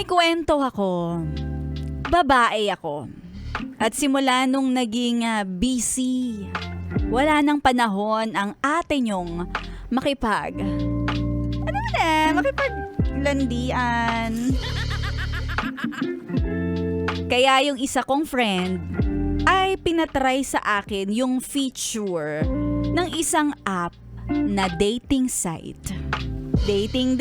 May kwento ako. Babae ako. At simula nung naging busy, wala nang panahon ang ate nyong makipaglandian. Kaya yung isa kong friend ay pinatry sa akin yung feature ng isang app na dating site. Dating.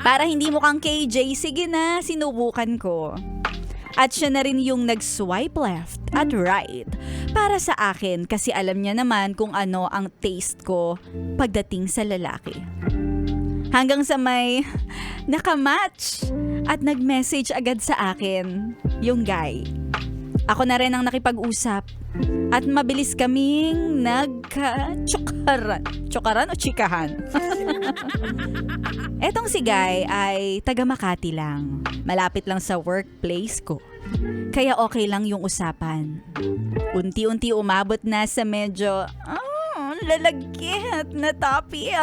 Para hindi mukhang KJ, sige na, sinubukan ko. At siya na rin yung nag-swipe left at right para sa akin kasi alam niya naman kung ano ang taste ko pagdating sa lalaki. Hanggang sa may nakamatch at nag-message agad sa akin yung guy. Ako na rin ang nakipag-usap at mabilis kaming nagka-tsokaran o chikahan. Etong si Guy ay taga Makati lang. Malapit lang sa workplace ko. Kaya okay lang yung usapan. Unti-unti umabot na sa medyo lalagkit na topic.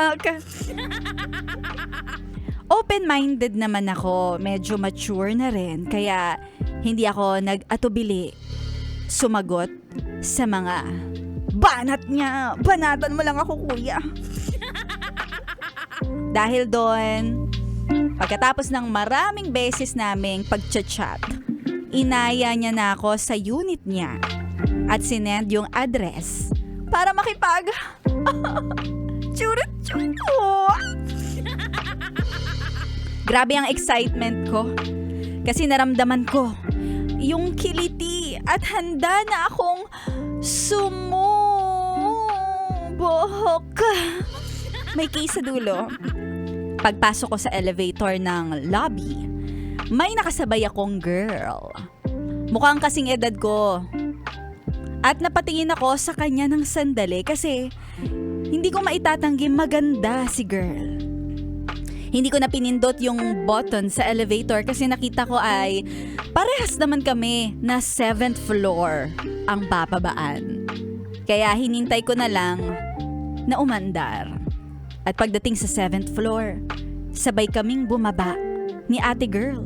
Open-minded naman ako. Medyo mature na rin. Kaya hindi ako nag-atubili sumagot sa mga banat niya. Banatan mo lang ako, kuya. Dahil doon, pagkatapos ng maraming beses naming pagchat-chat, inaya niya na ako sa unit niya at sinend yung address para churut-churo. Grabe ang excitement ko kasi naramdaman ko yung kiliti at handa na akong sumubok. May case sa dulo. Pagpasok ko sa elevator ng lobby, may nakasabay akong girl. Mukhang kasing edad ko. At napatingin ako sa kanya ng sandali kasi hindi ko maitatanggi maganda si girl. Hindi ko na pinindot yung button sa elevator kasi nakita ko ay parehas naman kami na 7th floor ang bababaan. Kaya hinintay ko na lang na umandar. At pagdating sa 7th floor, sabay kaming bumaba ni ate girl.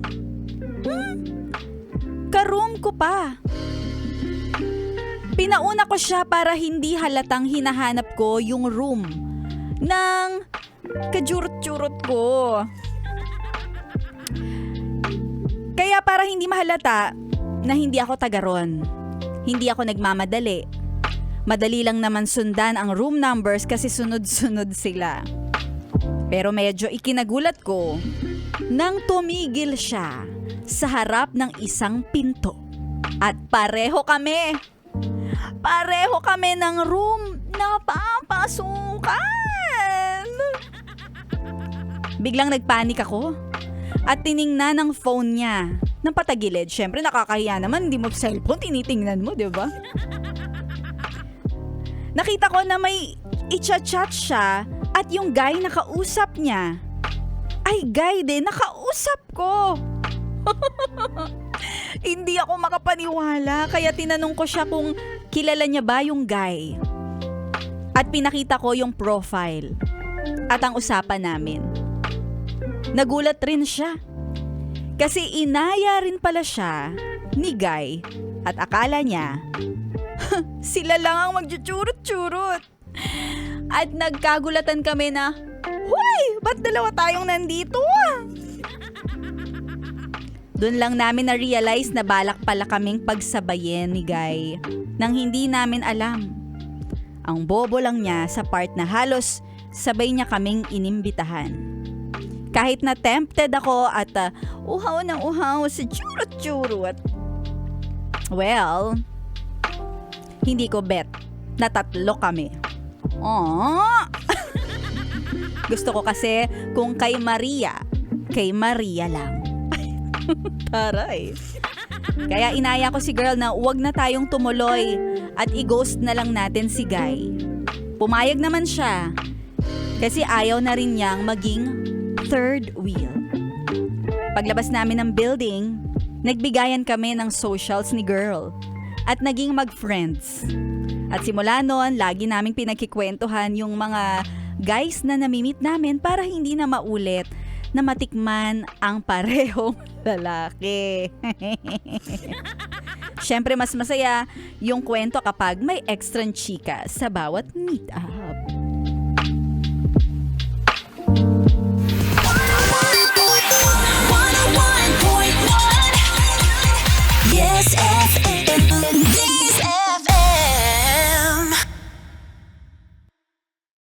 Ka-room ko pa. Pinauna ko siya para hindi halatang hinahanap ko yung room ng kajurut-churut ko. Kaya para hindi mahalata na hindi ako taga ron, hindi ako nagmamadali. Madali lang naman sundan ang room numbers kasi sunod-sunod sila. Pero medyo ikinagulat ko nang tumigil siya sa harap ng isang pinto. At pareho kami ng room na papasukan. Biglang nagpanik ako at tiningnan ang phone niya ng patagilid. Syempre nakakahiya naman, hindi mo cellphone, tinitingnan mo, di ba? Nakita ko na may i-chat siya at yung guy na kausap niya ay guy din na kausap ko. Hindi ako makapaniwala kaya tinanong ko siya kung kilala niya ba yung guy. At pinakita ko yung profile at ang usapan namin. Nagulat rin siya kasi inaya rin pala siya ni guy at akala niya sila lang ang magchuchurut-churut. At nagkagulatan kami na, "Hoy, ba't dalawa tayong nandito?" Doon lang namin na-realize na balak pala kaming pagsabayin ni Guy nang hindi namin alam. Ang bobo lang niya sa part na halos sabay niya kaming inimbitahan. Kahit na tempted ako at uhaw ng uhaw sa churut-churut. Well, hindi ko bet na tatlo kami. Aww. Gusto ko kasi kung kay Maria lang. Taray. Kaya inaya ko si girl na huwag na tayong tumuloy at i-ghost na lang natin si Guy. Pumayag naman siya kasi ayaw na rin niyang maging third wheel. Paglabas namin ng building, nagbigayan kami ng socials ni girl at naging mag-friends. At simula noon, lagi naming pinagkikwentuhan yung mga guys na namimit namin para hindi na maulit na matikman ang parehong lalaki. Siyempre mas masaya yung kwento kapag may extra chika sa bawat meet up.